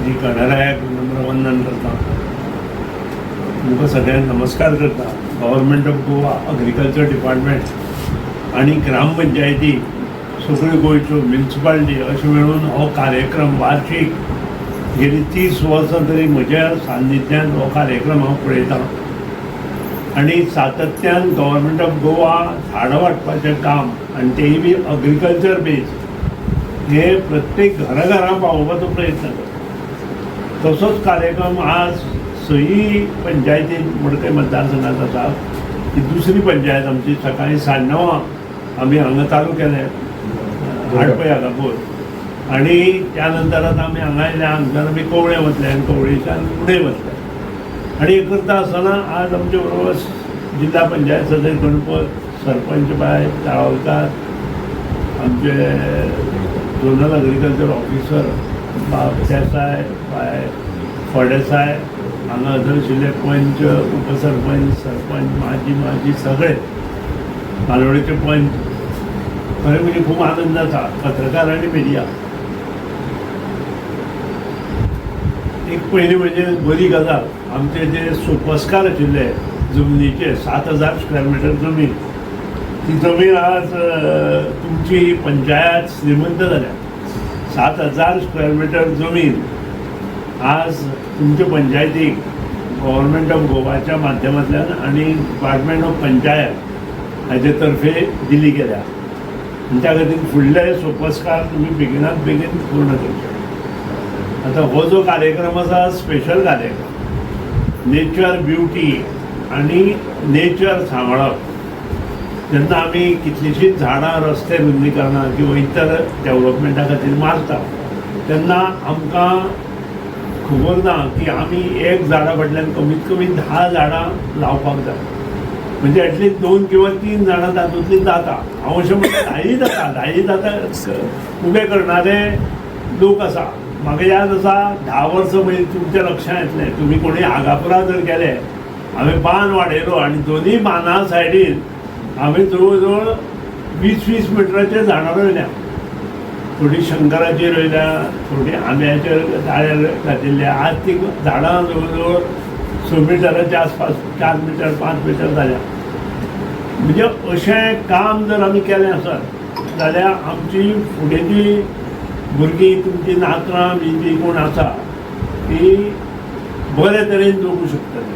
माझी गणरायाक नम्र वंदन करता. तुमकां सगळ्यांक नमस्कार करता. Government of Goa agriculture department आणि ग्रामपंचायती सगळ्यो गोंयच्यो म्युनिसिपालिटी अशें मेळून हो कार्यक्रम वार्षिक गेली 30 वर्सां तरी म्हज्या सान्निध्यान हो कार्यक्रम हांव पळयतां आणि सातत्यान गव्हर्मेंट ऑफ गोवा झाडां वाडपाचें काम आनी तेय बी एग्रीकल्चर बेज हे प्रत्येक घराघरां पावोवपाचो प्रयत्न करता. तसोच कार्यक्रम आज सई पंचायतीन मडकय मतदारसंघात आसा. ही दुसरी पंचायत आमची. सकाळी 9:30 आमी हांगा चालू केले हाडपय आगापूर आणि त्या नंतरान आमी हांगा आयले. हांगच्यान आमी कवळे वतले आनी कवळेच्यान फुडें वतले आणि हे करता आसतना आज आमचे बरोबर जिल्हा पंचायत सदस्य गणपत, सरपंच बाय ताळवकार, आमचे झोनल एग्रीकल्चर ऑफिसर देसाय बाय फळदेसाय, हांगा हजर आशिल्ले पंच, उपसरपंच, सरपंच, माजी सगळे मालवडेचे पंच. खरें म्हणजे खूब आनंद जाता. पत्रकार आनी मिडिया एक पयलीं म्हणजे बरी गजाल. आमचे जे सोपस्कार आशिल्ले जमनीचे 7,000 स्क्वेअर मिटर जमीन, ती जमीन आज तुमची पंचायत श्रीमंत जाल्या. 7,000 स्क्वेअर मिटर जमीन आज तुमच्या पंचायतीक गव्हर्मेंट ऑफ गोवाच्या माध्यमांतल्यान आणि डिपार्टमेंट ऑफ पंचायत हाचे तर्फे दिली गेल्या. आणि त्या खातीर फुडले सोपस्कार तुमी बेगिनात बेगीन पूर्ण करचे. आता हो जो कार्यक्रम आसा स्पेशल कार्यक्रम. नेचर ब्युटी आणि नेचर सांबाळप. जेन्ना आमी कितलींशींच झाडां रस्ते रुंदीकरणा किंवा इतर डेव्हलपमेंटा खातीर मारता तेन्ना आमकां खबर ना की आमी एक झाडा फाटल्यान कमीत कमी 10 झाडां लावपाक जाय. म्हणजे एटलीस्ट 2 किंवा 3 झाडां तातूंतली जाता. हांव अशें म्हणटा 10 जाता उबे करणारे लोक आसा. म्हाका याद आसा 10 वर्सां पयलीं तुमच्या लक्षांत येतलें, तुमी कोणी आगापुरा जर गेले, हांवें बांद वाडयलो आणि दोनूय बांदा सायडीन हांवें जवळ जवळ 20-20 मिटराचेर झाडां रोयल्या. थोडी शंकराची रोयल्या, थोडी आंब्याचेर जाळ्यार घातिल्ल्या. आज ती झाडां जवळ जवळ 6 मिटराच्या आसपास, 4 मिटर 5 मिटर जाल्या. म्हणजे अशें काम जर आमी केलें आसत जाल्यार आमची फुडेंची भुरगीं, तुमची नातरां बी कोण आसा ती बरे तरेन जगूं शकतली.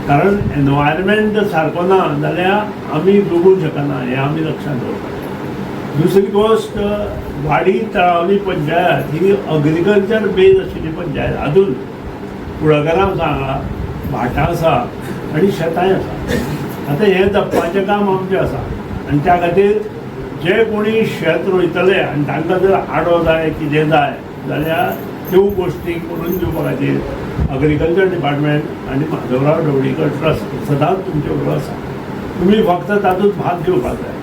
कारण एनवायरमेंट जर सारको ना जाल्यार आमी जगूंक शकना. हें आमी लक्षांत दवरपाचें. दुसरी गोश्ट, वाडी तळावली पंचायत ही एग्रीकल्चर बेज आशिल्ली पंचायत. अजून कुळागरां आसा, हांगा भाटां आसा आनी शेतांय आसा. आतां हें जपपाचें काम आमचें आसा आनी त्या खातीर जे कोणी शेत रोयतले आनी तांकां जर आडो जाय कितें जाय जाल्यार त्यो गोश्टी करून दिवपा खातीर एग्रीकल्चर डिपार्टमेंट आनी माधवराव ढवळीकर ट्रस्ट सदांच तुमचे बरोबर आसा. तुमी फक्त तातूंत भाग घेवपाक जाय.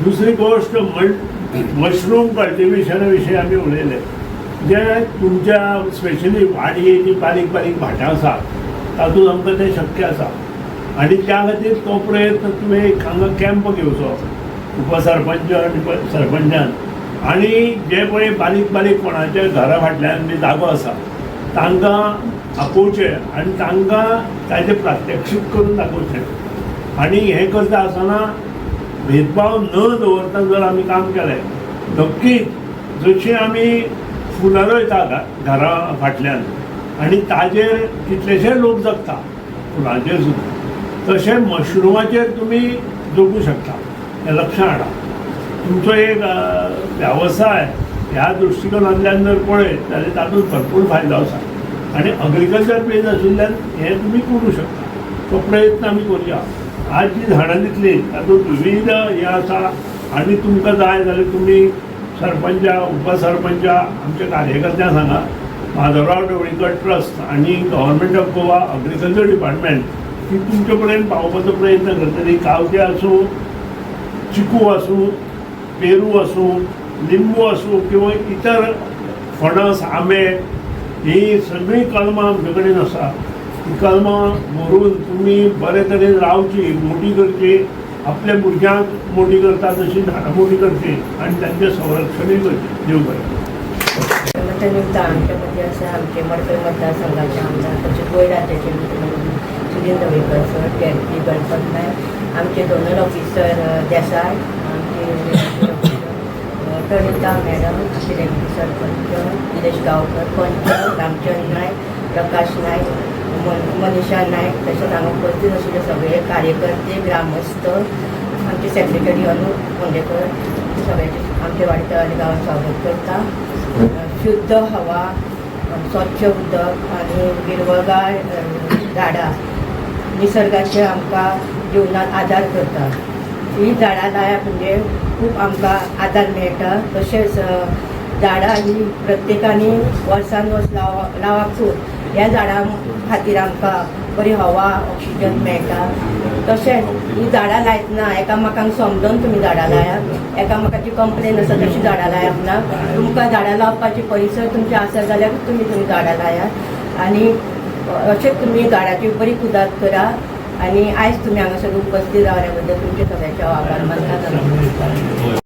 दुसरी गोश्ट मशरूम कल्टिवेशना विशीं आमी उलयले. जे तुमच्या स्पेशली वाडयेची बारीक बारीक भाटां आसा तातूंत आमकां तें शक्य आसा आनी त्या खातीर तो प्रयत्न तुमी हांगा कॅम्प घेवचो उपसरपंच आनी सरपंचान. आनी जे पळय बारीक बारीक कोणाच्या घरा फाटल्यान बी जागो आसा तांकां आपोवचें आनी तांकां ताजें प्रात्यक्षीक करून दाखोवचें. आनी हें करता आसतना भेदभाव न दवरता जर आमी काम केलें, नक्कीच जशीं आमी फुलां रोयता घरा फाटल्यान आनी ताजेर कितलेशे लोक जगता फुलांचेर सुद्दां, तशें मशरुमाचेर तुमी जगूं शकता. हें लक्षांत हाडा. तुमचो एक वेवसाय ह्या दृश्टिकोनांतल्यान जर पळयत जाल्यार तातूंत भरपूर फायदो आसा आनी एग्रीकल्चर बेज आशिल्ल्यान हें तुमी करूं शकता. तो प्रयत्न आमी करुया. आज जी झाडां दितली तातूंत विविध हें आसा आनी तुमकां जाय जाल्यार तुमी सरपंचा, उपसरपंचा, आमच्या कार्यकर्त्यांक सांगा. माधवराव ढवळीकर ट्रस्ट आणि government of Goa agriculture department ती तुमचे पर्यंत पावोवपाचो प्रयत्न करतली. गांवठी आसूं, चिकू आसूं, पेरू आसूं, लिंबू आसूं किंवा इतर फणस, आंबे, ही सगळी कलमां आमचे कडेन आसा. ही कलमां व्हरून तुमी बरे तरेन रावची, मोठी करची, आपल्या भुरग्यांक मोठी करता तशी झाडां मोठी करची आणि त्यांचे संरक्षणही करचे. देव बरें. मोठ्या निमित्त आमच्यामध्ये असं आमचे मडकई मतदारसंघाचे आमदार तसेच गोंय राज्याचे मुख्यमंत्री सुनील ढवळीकर सर, TRP गणपत नायक, आमचे झोनल ऑफिसर देसाय, आमचे प्रणिता मॅडम, आमचे डेप्युटी सरपंच निलेश गावकर, पंच रामचंद्र नायक, प्रकाश नायक, मनीषा नायक, तसेच हांगा उपस्थित आशिल्ले सगळे कार्यकर्ते, ग्रामस्थ, आमचे सेक्रेटरी अनूप फोंडेकर, सगळ्याचे आमच्या वाडीतल्या गांवांत स्वागत करता. शुद्ध हवा, स्वच्छ उदक आणि हिरवगार झाडां निसर्गाचे आमकां जिवनात आदार करता. ही झाडां लायप म्हणजे खूब आमकां आदार मेळटा. तशेंच झाडां ही प्रत्येकानी वर्सान वर्स लावपूच. ह्या झाडां खातीर आमकां बरी हवा ऑक्सिजन मेळटा. तशेंच ही झाडां लायतना एकामेकांक समजून तुमी झाडां लायात. एकामेकाची कंप्लेन आसा तशी झाडां लायप ना. तुमकां झाडां लावपाची परिसर तुमचे आसा जाल्यार तुमी झाडां लायात. आनी अशेंच तुमी झाडांची बरी कुदाद करा. आणि आयज तुमी हांगासर उपस्थित रावल्या बद्दल तुमचे सगळ्यांचे आभार मानता.